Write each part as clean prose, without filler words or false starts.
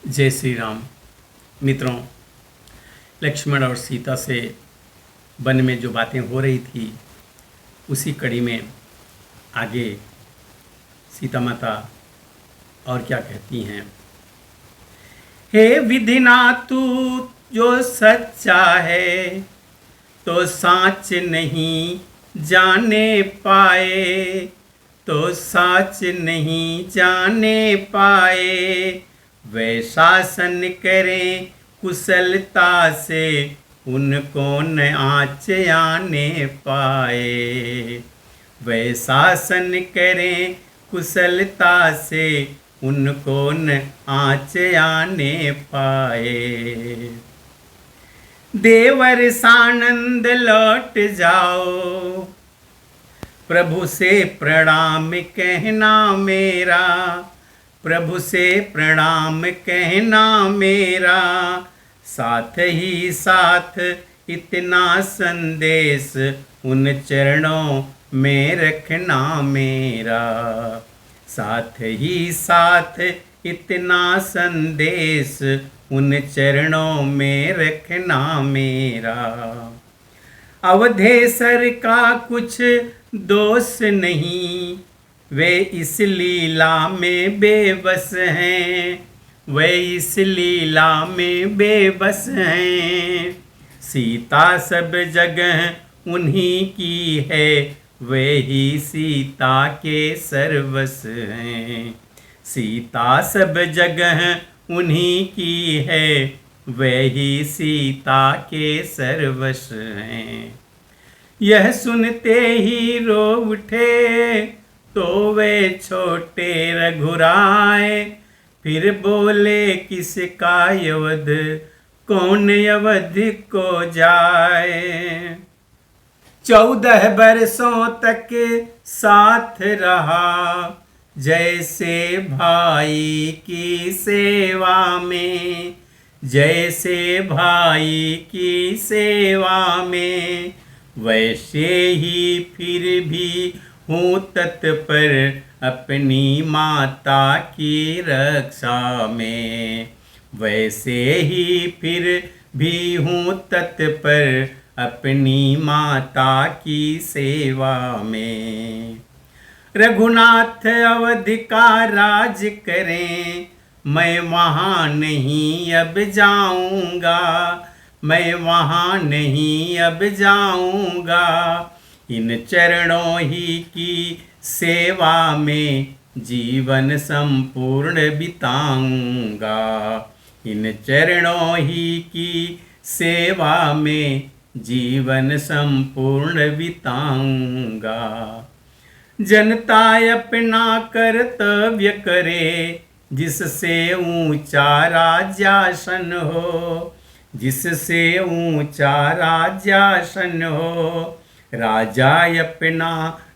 जय श्री राम। मित्रों, लक्ष्मण और सीता से वन में जो बातें हो रही थी उसी कड़ी में आगे सीता माता और क्या कहती हैं। हे विधिनाथ, तू जो सच्चा है तो साच नहीं जाने पाए, तो साच नहीं जाने पाए। वे शासन करें कुशलता से, उनको न आँच आने पाए। वे शासन करें कुशलता से, उनको न आँच आने पाए। देवर सानंद लौट जाओ, प्रभु से प्रणाम कहना मेरा, प्रभु से प्रणाम कहना मेरा। साथ ही साथ इतना संदेश उन चरणों में रखना मेरा, साथ ही साथ इतना संदेश उन चरणों में रखना मेरा। अवधेशर का कुछ दोष नहीं, वे इस लीला में बेबस हैं, वे इस लीला में बेबस हैं। सीता सब जगह उन्हीं की है, वे ही सीता के सर्वस्व हैं। सीता सब जगह उन्हीं की है, वे ही सीता के सर्वस्व हैं। यह सुनते ही रो उठे तो वे छोटे रघुराय, फिर बोले किसका यवध, कौन यवध को जाए। 14 बरसों तक साथ रहा, जैसे भाई की सेवा में, जैसे भाई की सेवा में। वैसे ही फिर भी हूँ तत्पर अपनी माता की रक्षा में, वैसे ही फिर भी हूँ तत्पर अपनी माता की सेवा में। रघुनाथ अवध का राज करें, मैं वहाँ नहीं अब जाऊँगा, मैं वहाँ नहीं अब जाऊँगा। इन चरणों ही की सेवा में जीवन संपूर्ण बिताऊँगा, इन चरणों ही की सेवा में जीवन संपूर्ण बिताऊँगा। जनता अपना कर्तव्य करे, जिससे ऊंचा राज्यासन हो, जिससे ऊंचा राज्यासन हो। राजा अपना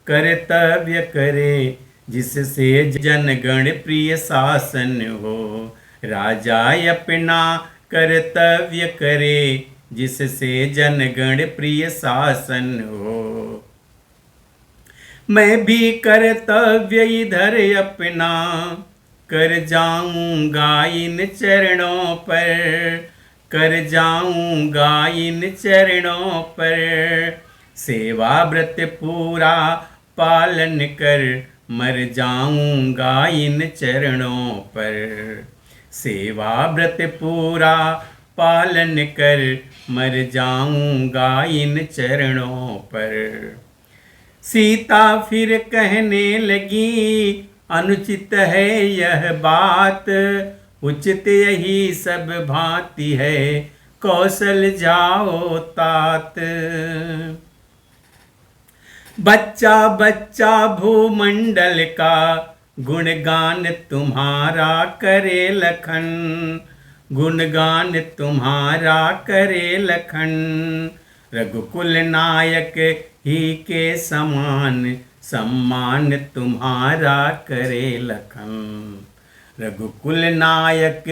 कर्तव्य करे, जिससे जनगण प्रिय शासन हो। राजा अपना कर्तव्य करे, जिससे जनगण प्रिय शासन हो। मैं भी कर्तव्य इधर अपना कर जाऊंगा इन चरणों पर, कर जाऊंगा इन चरणों पर। सेवा व्रत पूरा पालन कर मर जाऊंगा इन चरणों पर, सेवा व्रत पूरा पालन कर मर जाऊंगा इन चरणों पर। सीता फिर कहने लगी, अनुचित है यह बात, उचित यही सब भांति है, कौशल जाओ तात। बच्चा बच्चा भूमंडल का गुणगान तुम्हारा करे लखन, गुणगान तुम्हारा करे लखन। रघुकुल नायक ही के समान सम्मान तुम्हारा करे लखन, रघुकुल नायक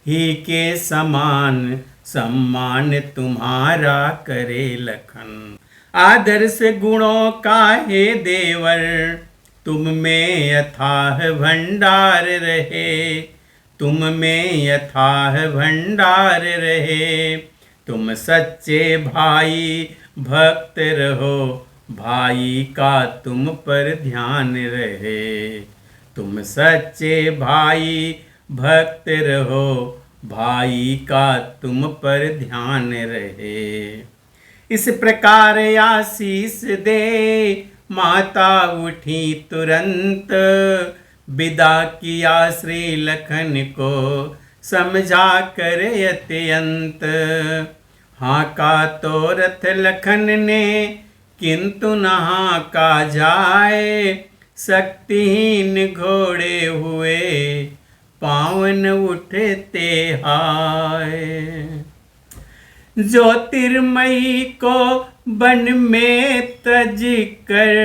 ही के समान सम्मान तुम्हारा करे लखन। आदर्श गुणों का हे देवर, तुम में अथाह भंडार रहे, तुम में यथाह भंडार रहे। तुम सच्चे भाई भक्त रहो, भाई का तुम पर ध्यान रहे। तुम सच्चे भाई भक्त रहो, भाई का तुम पर ध्यान रहे। इस प्रकार आशीष दे माता उठी तुरंत, विदा किया श्री लखन को समझा कर अत्यंत। हाँ का तो रथ लखन ने किंतु नहा का जाए, शक्तिहीन घोड़े हुए पावन उठते हाय। ज्योतिर्मयी को वन में तज कर,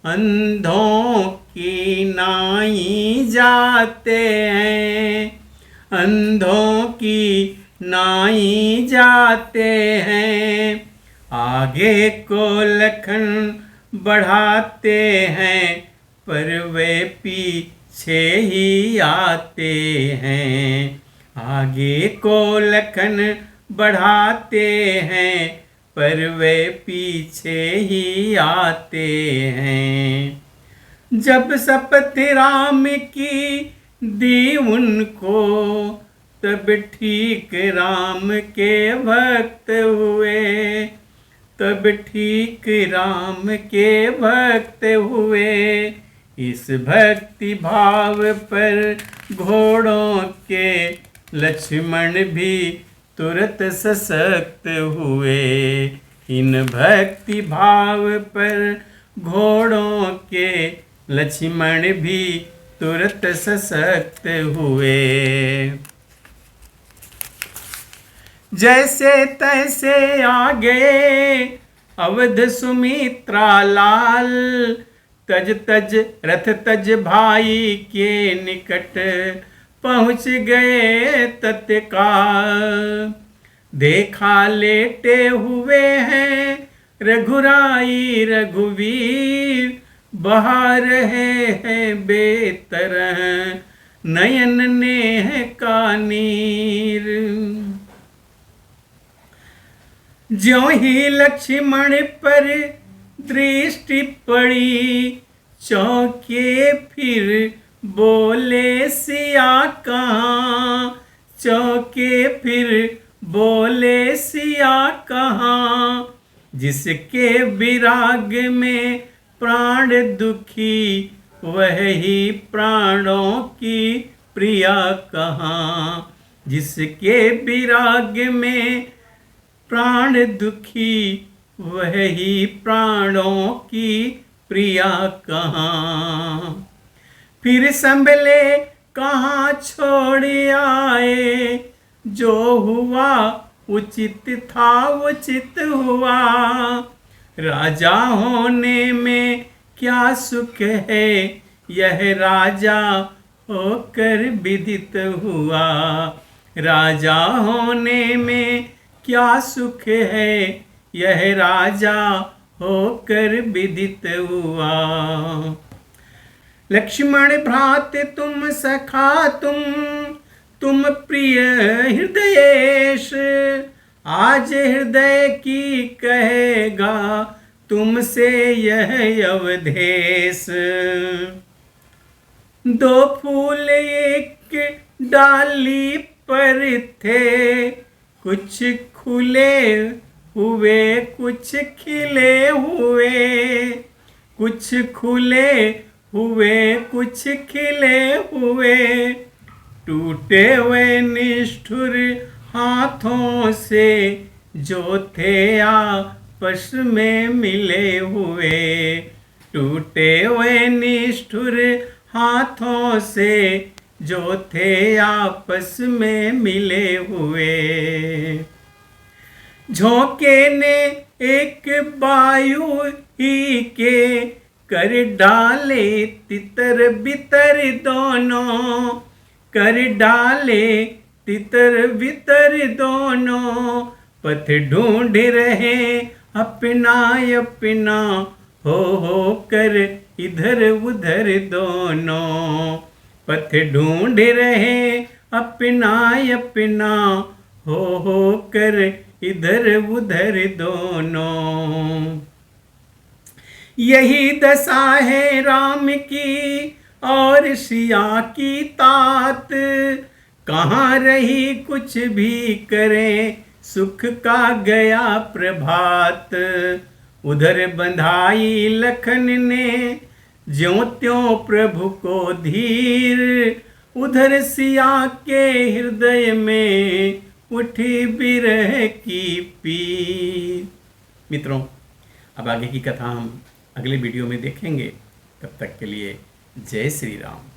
अंधों की नाई जाते हैं, अंधों की नाई जाते हैं। आगे को लखन बढ़ाते हैं, पर वे पीछे ही आते हैं। आगे को लखन बढ़ाते हैं, पर वे पीछे ही आते हैं। जब शपथ राम की दी उनको, तब ठीक राम के भक्त हुए, तब ठीक राम के भक्त हुए। इस भक्ति भाव पर घोड़ों के लक्ष्मण भी तुरंत सशक्त हुए। इन भक्ति भाव पर घोड़ों के लक्ष्मण भी तुरंत सशक्त हुए। जैसे तैसे आ गए अवध सुमित्रा लाल, तज तज रथ तज भाई के निकट पहुँच गए तत्काल। देखा लेटे हुए हैं रघुराई रघुवीर, बहा रहे हैं बेतरह नयन नेह का नीर। ज्यों ही लक्ष्मण पर दृष्टि पड़ी, चौंके फिर बोले सिया कहाँ, चौंके फिर बोले सिया कहाँ। जिसके विराग में प्राण दुखी, वही प्राणों की प्रिया कहाँ। जिसके विराग में प्राण दुखी, वही प्राणों की प्रिया कहाँ। फिर संभले कहाँ छोड़ आए, जो हुआ उचित था उचित हुआ। राजा होने में क्या सुख है, यह राजा होकर विदित हुआ। राजा होने में क्या सुख है, यह राजा होकर विदित हुआ। लक्ष्मण भ्रात तुम सखा तुम प्रिय हृदयेश, आज हृदय की कहेगा तुमसे यह अवधेश। दो फूल एक डाली पर थे, कुछ खुले हुए कुछ खिले हुए, कुछ खुले हुए कुछ खिले हुए। टूटे हुए निष्ठुर हाथों से, जो थे आपस में मिले हुए। टूटे हुए निष्ठुर हाथों से, जो थे आपस में मिले हुए। झोंके ने एक वायु ही के, कर डाले तितर बितर दोनों, कर डाले तितर बितर दोनों। पथ ढूंढ रहे अपना अपना, हो कर इधर उधर दोनों। पथ ढूंढ रहे अपना अपना, हो कर इधर उधर दोनों। यही दशा है राम की और सिया की तात, कहाँ रही कुछ भी करें सुख का गया प्रभात। उधर बंधाई लखन ने ज्यों त्यों प्रभु को धीर, उधर सिया के हृदय में उठी बिरह की पीर। मित्रों, अब आगे की कथा हम अगले वीडियो में देखेंगे। तब तक के लिए जय श्री राम।